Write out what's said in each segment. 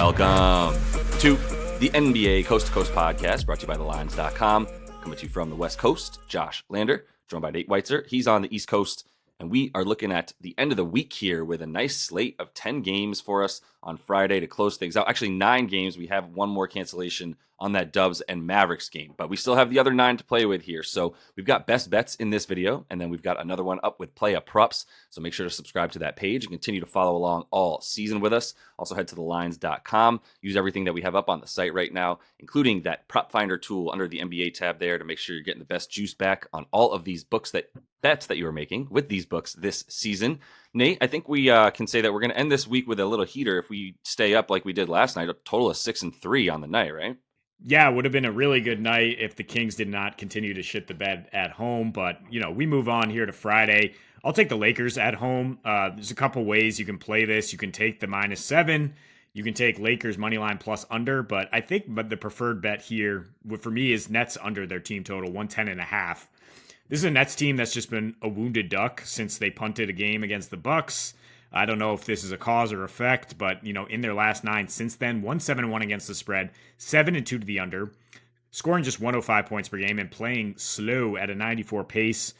Welcome to the NBA Coast to Coast podcast, brought to you by thelines.com. Coming to you from the West Coast, Josh Lander, joined by Nate Weitzer. He's on the East Coast, and we are looking at the end of the week here with a nice slate of 10 games for us on Friday to close things out. Actually, 9 games. We have one more cancellation on that Dubs and Mavericks game, but we still have the other 9 to play with here. So we've got best bets in this video, and then we've got another one up with play up props. So make sure to subscribe to that page and continue to follow along all season with us. Also head to thelines.com. Use everything that we have up on the site right now, including that prop finder tool under the NBA tab there to make sure you're getting the best juice back on all of these bets that you are making with these books this season. Nate, I think we can say that we're going to end this week with a little heater if we stay up like we did last night, a total of 6-3 on the night, right? Yeah, it would have been a really good night if the Kings did not continue to shit the bed at home. But, we move on here to Friday. I'll take the Lakers at home. There's a couple ways you can play this. You can take the -7. You can take Lakers money line plus under. But I think the preferred bet here for me is Nets under their team total, 110.5. This is a Nets team that's just been a wounded duck since they punted a game against the Bucks. I don't know if this is a cause or effect, but, in their last 9 since then, 1-7-1 against the spread, 7-2 to the under, scoring just 105 points per game and playing slow at a 94 pace.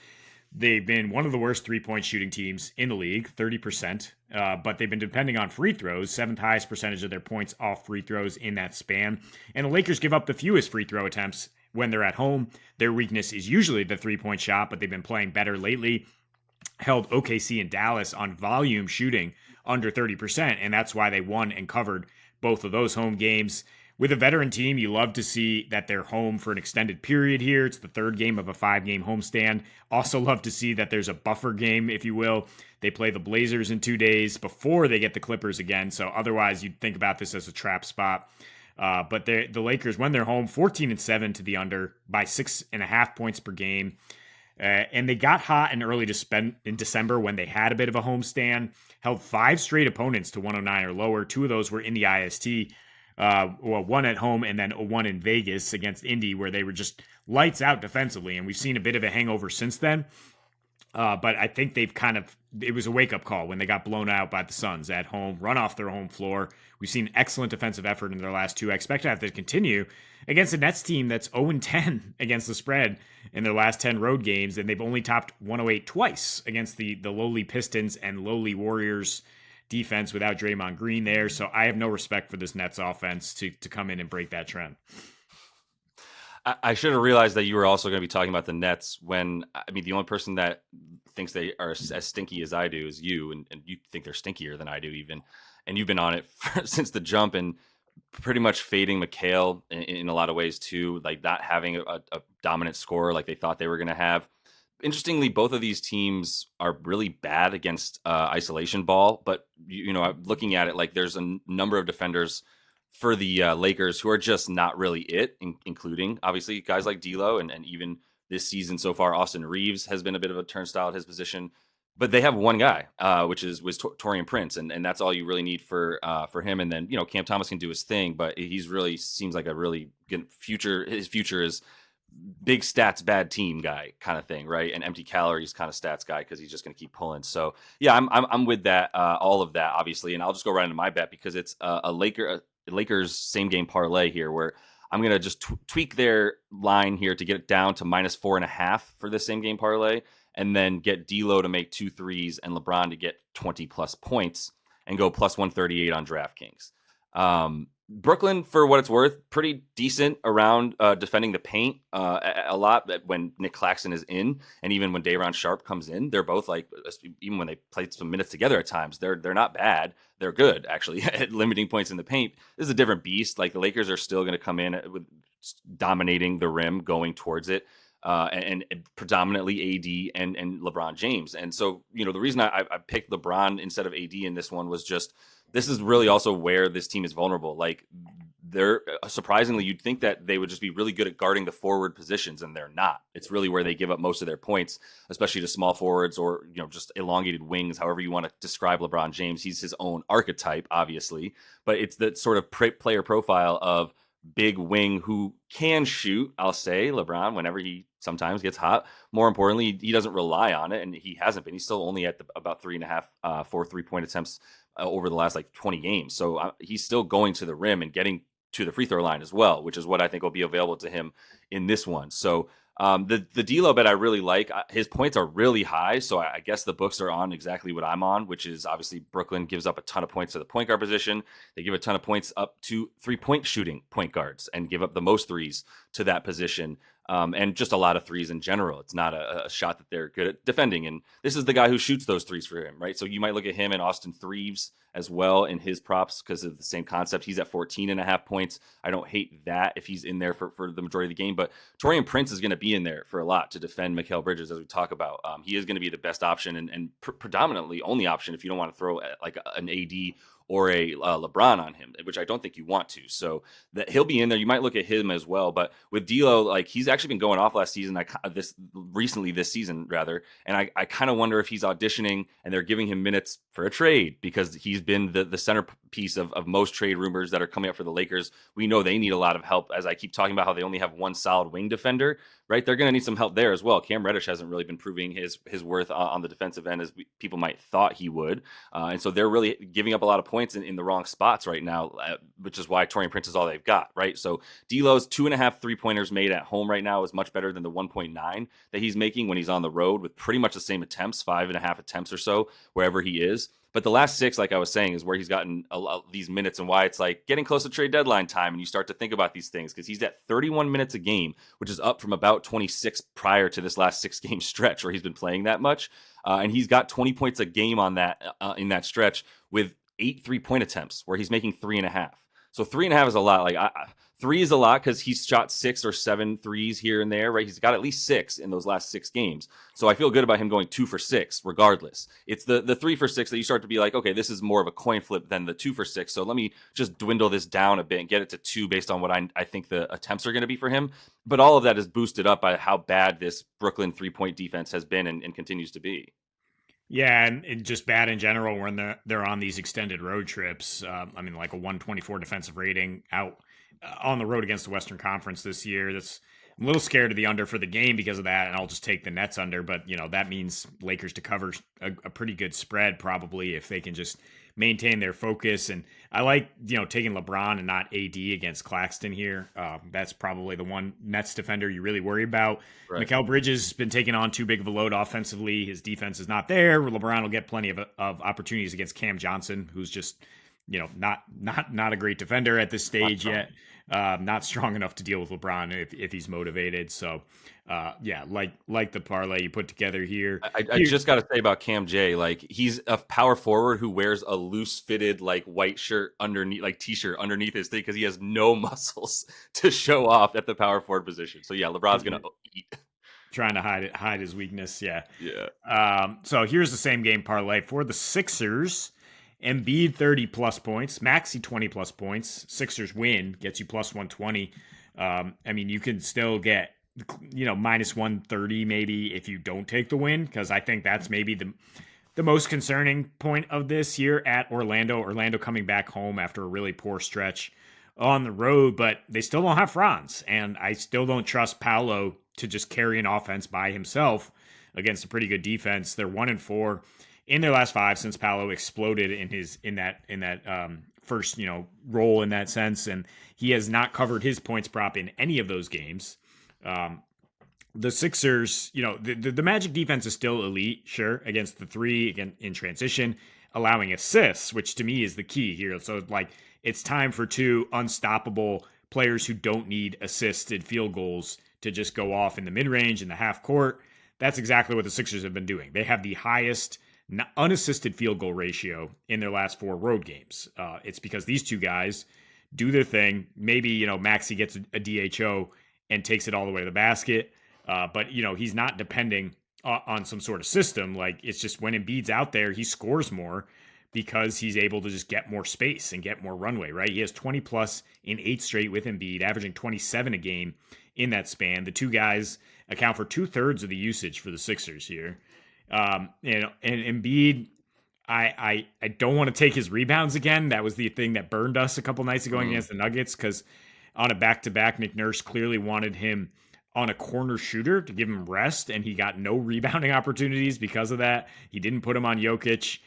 They've been one of the worst three-point shooting teams in the league, 30%, but they've been depending on free throws, 7th highest percentage of their points off free throws in that span. And the Lakers give up the fewest free throw attempts when they're at home. Their weakness is usually the three-point shot, but they've been playing better lately. Held OKC and Dallas on volume shooting under 30%, and that's why they won and covered both of those home games. With a veteran team, you love to see that they're home for an extended period here. It's the 3rd game of a 5-game homestand. Also love to see that there's a buffer game, if you will. They play the Blazers in 2 days before they get the Clippers again, so otherwise you'd think about this as a trap spot. But the Lakers, when they're home, 14-7 to the under by 6.5 points per game. And they got hot in in December when they had a bit of a homestand, held 5 straight opponents to 109 or lower. 2 of those were in the IST, one at home and then one in Vegas against Indy, where they were just lights out defensively. And we've seen a bit of a hangover since then. But I think it was a wake-up call when they got blown out by the Suns at home, run off their home floor. We've seen excellent defensive effort in their last 2. I expect to have to continue against a Nets team that's 0-10 against the spread in their last 10 road games, and they've only topped 108 twice against the lowly Pistons and lowly Warriors defense without Draymond Green there. So I have no respect for this Nets offense to come in and break that trend. I should have realized that you were also going to be talking about the Nets the only person that thinks they are as stinky as I do is you, and you think they're stinkier than I do even. And you've been on it since the jump and pretty much fading McHale in a lot of ways too, like not having a dominant scorer like they thought they were going to have. Interestingly, both of these teams are really bad against isolation ball, but I'm looking at it like there's a number of defenders for the Lakers who are just not really it, including obviously guys like D'Lo and even this season so far, Austin Reeves has been a bit of a turnstile at his position. But they have one guy, which was Taurean Prince, and that's all you really need for him. And then Cam Thomas can do his thing, but he's really seems like a really good future. His future is big stats, bad team guy kind of thing, right? And empty calories kind of stats guy because he's just going to keep pulling. So yeah, I'm with that, all of that obviously, and I'll just go right into my bet because it's a Lakers same game parlay here where I'm going to just tweak their line here to get it down to -4.5 for this same game parlay. And then get D'Lo to make 2 threes and LeBron to get 20 plus points and go plus 138 on DraftKings. Brooklyn, for what it's worth, pretty decent around defending the paint a lot when Nick Claxton is in. And even when Day'Ron Sharpe comes in, they're both even when they play some minutes together at times, they're not bad. They're good, actually, at limiting points in the paint. This is a different beast. Like the Lakers are still going to come in with dominating the rim, going towards it. And predominantly AD and LeBron James. And so, the reason I picked LeBron instead of AD in this one was just, this is really also where this team is vulnerable. Like they're surprisingly, you'd think that they would just be really good at guarding the forward positions, and they're not. It's really where they give up most of their points, especially to small forwards or, just elongated wings, however you want to describe LeBron James. He's his own archetype, obviously, but it's the sort of player profile of big wing who can shoot, I'll say, LeBron, whenever he sometimes gets hot. More importantly, he doesn't rely on it, and he hasn't been. He's still only at about 3.5, 4 3-point attempts over the last like 20 games. So he's still going to the rim and getting to the free throw line as well, which is what I think will be available to him in this one. So the D'Lo bet I really like. His points are really high, so I guess the books are on exactly what I'm on, which is obviously Brooklyn gives up a ton of points to the point guard position. They give a ton of points up to 3-point shooting point guards and give up the most threes to that position. And just a lot of threes in general. It's not a shot that they're good at defending. And this is the guy who shoots those threes for him, right? So you might look at him and Austin Threeves as well in his props because of the same concept. He's at 14.5 points. I don't hate that if he's in there for the majority of the game, but Taurean Prince is going to be in there for a lot to defend Mikal Bridges, as we talk about. He is going to be the best option and predominantly only option if you don't want to throw like an AD or a LeBron on him, which I don't think you want to. So that he'll be in there. You might look at him as well. But with D'Lo, like he's actually been going off last season, this season rather. And I kind of wonder if he's auditioning and they're giving him minutes for a trade because he's been the centerpiece of most trade rumors that are coming up for the Lakers. We know they need a lot of help, as I keep talking about how they only have one solid wing defender, right? They're going to need some help there as well. Cam Reddish hasn't really been proving his worth on the defensive end as people might thought he would. And so they're really giving up a lot of points in the wrong spots right now, which is why Taurean Prince is all they've got, right? So D'Lo's 2.5 3-pointers made at home right now is much better than the 1.9 that he's making when he's on the road with pretty much the same attempts, 5.5 attempts or so, wherever he is. But the last 6, like I was saying, is where he's gotten these minutes and why it's like getting close to trade deadline time. And you start to think about these things because he's at 31 minutes a game, which is up from about 26 prior to this last 6-game stretch where he's been playing that much. And he's got 20 points a game on that in that stretch with 8 3-point attempts where he's making 3.5. So 3.5 is a lot. Like 3 is a lot because he's shot 6 or 7 threes here and there, right? He's got at least 6 in those last 6 games. So I feel good about him going 2 for 6 regardless. It's the 3 for 6 that you start to be like, okay, this is more of a coin flip than the 2 for 6. So let me just dwindle this down a bit and get it to 2 based on what I think the attempts are going to be for him. But all of that is boosted up by how bad this Brooklyn 3-point defense has been and continues to be. Yeah, and just bad in general when they're on these extended road trips. I mean, like a 124 defensive rating out on the road against the Western Conference this year. I'm a little scared of the under for the game because of that, and I'll just take the Nets under. But, that means Lakers to cover a pretty good spread probably if they can just maintain their focus. And I like, taking LeBron and not AD against Claxton here. That's probably the one Nets defender you really worry about. Right. Mikal Bridges has been taking on too big of a load offensively. His defense is not there. LeBron will get plenty of opportunities against Cam Johnson, who's just, not a great defender at this stage yet. Not strong enough to deal with LeBron if he's motivated. So, like the parlay you put together here. I just got to say about Cam J, like he's a power forward who wears a loose fitted like white shirt underneath, like t-shirt underneath his thing because he has no muscles to show off at the power forward position. So yeah, LeBron's gonna eat. Trying to hide his weakness. Yeah. Yeah. So here's the same game parlay for the Sixers. Embiid 30+ points, Maxey 20+ points. Sixers win gets you plus 120. I mean, you can still get minus 130 maybe if you don't take the win, because I think that's maybe the most concerning point of this year at Orlando. Orlando coming back home after a really poor stretch on the road, but they still don't have Franz, and I still don't trust Paolo to just carry an offense by himself against a pretty good defense. They're 1-4 in their last 5 since Paolo exploded in that first role in that sense, and he has not covered his points prop in any of those games. The Sixers, the Magic defense is still elite, sure, against the 3 again in transition, allowing assists, which to me is the key here. So it's time for 2 unstoppable players who don't need assisted field goals to just go off in the mid-range in the half court. That's exactly what the Sixers have been doing. They have the highest unassisted field goal ratio in their last 4 road games. It's because these 2 guys do their thing. Maybe, Maxey gets a DHO and takes it all the way to the basket. But, he's not depending on some sort of system. Like, it's just when Embiid's out there, he scores more because he's able to just get more space and get more runway, right? He has 20+ in 8 straight with Embiid, averaging 27 a game in that span. The 2 guys account for 2/3 of the usage for the Sixers here. And Embiid, I don't want to take his rebounds again. That was the thing that burned us a couple nights ago against the Nuggets, because on a back-to-back, Nick Nurse clearly wanted him on a corner shooter to give him rest, and he got no rebounding opportunities because of that. He didn't put him on Jokic.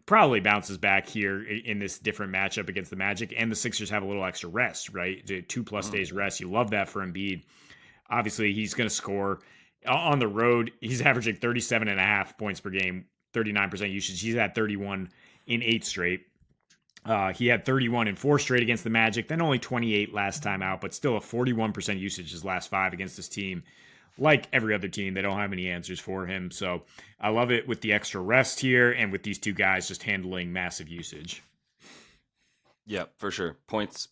probably bounces back here in this different matchup against the Magic, and the Sixers have a little extra rest, right? 2+ Mhm. days rest. You love that for Embiid. Obviously, he's going to score on the road. He's averaging 37.5 points per game, 39% usage. He's at 31 in 8 straight. He had 31 in 4 straight against the Magic, then only 28 last time out, but still a 41% usage his last 5 against this team. Like every other team, they don't have any answers for him. So I love it with the extra rest here and with these two guys just handling massive usage. Yeah, for sure. Points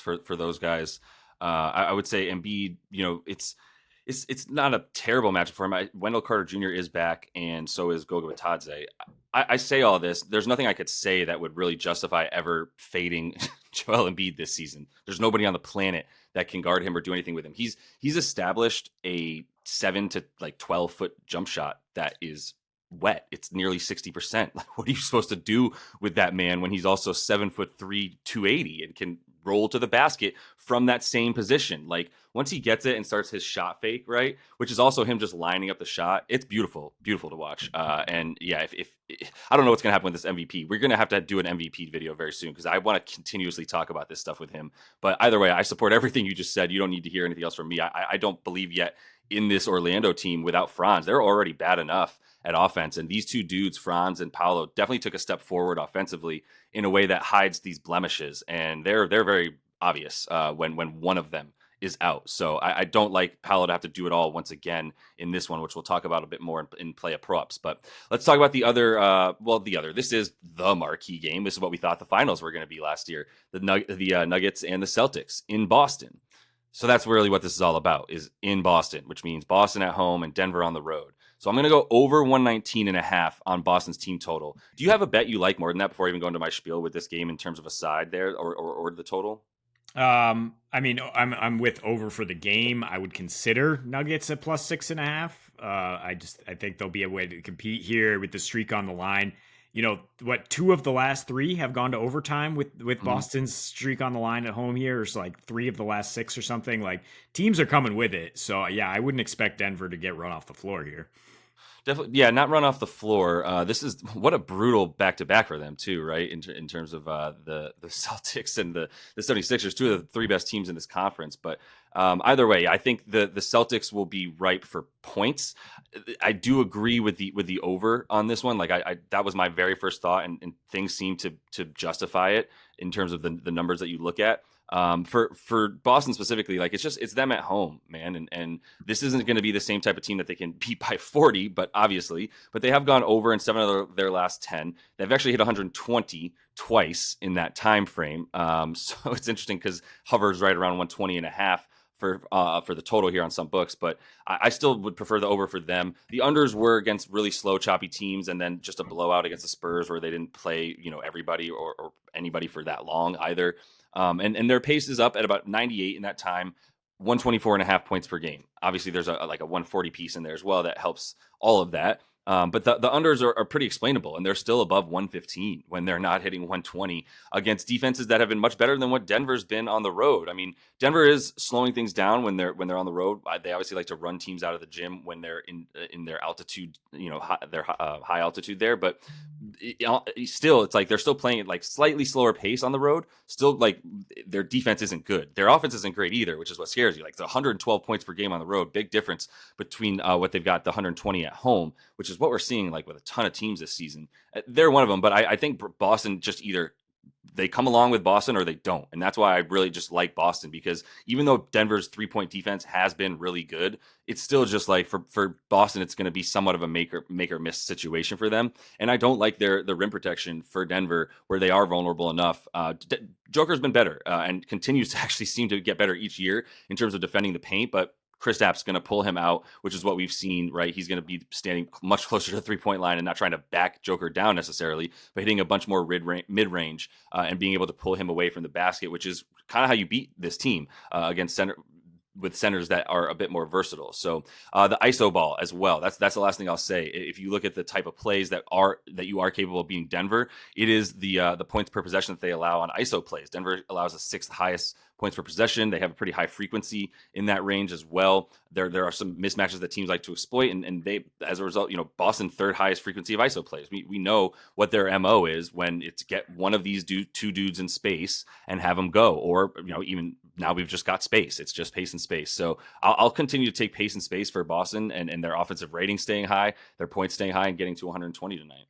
for those guys. I would say Embiid. It's not a terrible matchup for him. Wendell Carter Jr. is back, and so is Goga Bitadze. I say all this. There's nothing I could say that would really justify ever fading Joel Embiid this season. There's nobody on the planet that can guard him or do anything with him. He's established a 7 to 12 foot jump shot that is wet. It's nearly 60%. Like, what are you supposed to do with that man when he's also 7'3", 280, and can roll to the basket from that same position? Like, once he gets it and starts his shot fake, right, which is also him just lining up the shot, it's beautiful to watch. And yeah, if I don't know what's gonna happen with this MVP. We're gonna have to do an MVP video very soon, because I want to continuously talk about this stuff with him. But either way, I support everything you just said. You don't need to hear anything else from me. I don't believe yet in this Orlando team without Franz. They're already bad enough at offense, and these two dudes, Franz and Paolo, definitely took a step forward offensively in a way that hides these blemishes, and they're very obvious when one of them is out. So I don't like Paolo to have to do it all once again in this one, which we'll talk about a bit more in play of props. But let's talk about the other. This is the marquee game. This is what we thought the finals were going to be last year: the Nuggets and the Celtics in Boston. So that's really what this is all about, is in Boston, which means Boston at home and Denver on the road. So I'm going to go over 119.5 on Boston's team total. Do you have a bet you like more than that before I even go into my spiel with this game in terms of a side there, or the total? I mean, I'm with over for the game. I would consider Nuggets at +6.5. I think there'll be a way to compete here with the streak on the line. What, 2 of the last 3 have gone to overtime with Mhm. Boston's streak on the line at home here. It's like 3 of the last 6 or something. Like, teams are coming with it. So yeah, I wouldn't expect Denver to get run off the floor here. Definitely, yeah, not run off the floor. This is what a brutal back to back for them too, right? In terms of the Celtics and the 76ers, two of the 3 best teams in this conference. But either way, I think the Celtics will be ripe for points. I do agree with the over on this one. Like, I that was my very first thought, and things seem to justify it in terms of the numbers that you look at. For Boston specifically, like, it's them at home, man, and this isn't going to be the same type of team that they can beat by 40, but they have gone over in 7 of their last 10. They've actually hit 120 twice in that time frame. So it's interesting because hovers right around 120.5 for the total here on some books, but I still would prefer the over for them. The unders were against really slow, choppy teams, and then just a blowout against the Spurs where they didn't play, everybody or anybody for that long either. And their pace is up at about 98 in that time, 124.5 points per game. Obviously, there's a 140 piece in there as well that helps all of that. But the unders are pretty explainable, and they're still above 115 when they're not hitting 120 against defenses that have been much better than what Denver's been on the road. I mean, Denver is slowing things down when they're on the road. They obviously like to run teams out of the gym when they're in their altitude, their high altitude there. But still, it's like they're still playing at like slightly slower pace on the road. Still, like, their defense isn't good. Their offense isn't great either, which is what scares you. Like, the 112 points per game on the road, big difference between what they've got, the 120 at home, which is what we're seeing like with a ton of teams this season. They're one of them, but I think Boston just either they come along with Boston or they don't. And that's why I really just like Boston, because even though Denver's 3-point defense has been really good, it's still just like for Boston, it's going to be somewhat of a make or miss situation for them. And I don't like the rim protection for Denver, where they are vulnerable enough. Joker's been better and continues to actually seem to get better each year in terms of defending the paint, but Kristaps going to pull him out, which is what we've seen, right? He's going to be standing much closer to the 3-point line and not trying to back Joker down necessarily, but hitting a bunch more mid-range and being able to pull him away from the basket, which is kind of how you beat this team against center. with centers that are a bit more versatile. So the ISO ball as well. That's the last thing I'll say. If you look at the type of plays that you are capable of being Denver, it is the points per possession that they allow on ISO plays. Denver allows the sixth highest points per possession. They have a pretty high frequency in that range as well. There are some mismatches that teams like to exploit, and they, as a result, Boston third highest frequency of ISO plays. We know what their MO is when it's get one of these two dudes in space and have them go, or even now we've just got space. It's just pace and space. So I'll continue to take pace and space for Boston and their offensive rating staying high, their points staying high, and getting to 120 tonight.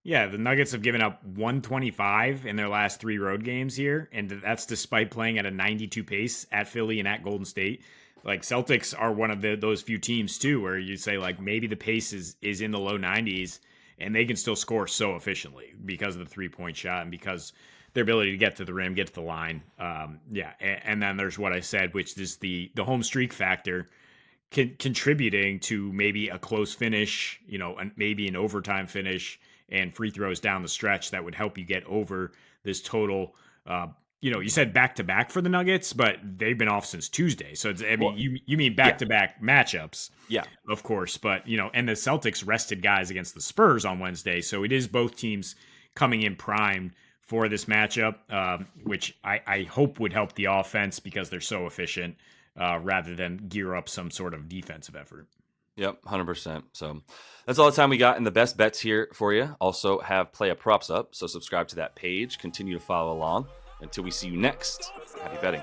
Yeah, the Nuggets have given up 125 in their last 3 road games here, and that's despite playing at a 92 pace at Philly and at Golden State. Like, Celtics are one of those few teams too, where you say like maybe the pace is in the low 90s, and they can still score so efficiently because of the 3-point shot and because their ability to get to the rim, get to the line. And then there's what I said, which is the home streak factor. Contributing to maybe a close finish, maybe an overtime finish and free throws down the stretch that would help you get over this total. You said back to back for the Nuggets, but they've been off since Tuesday. So you mean back to back matchups, yeah, of course. But and the Celtics rested guys against the Spurs on Wednesday, so it is both teams coming in primed for this matchup, which I hope would help the offense because they're so efficient. Rather than gear up some sort of defensive effort. Yep, 100%. So that's all the time we got in the best bets here for you. Also have Play a Props up, so subscribe to that page. Continue to follow along. Until we see you next, happy betting.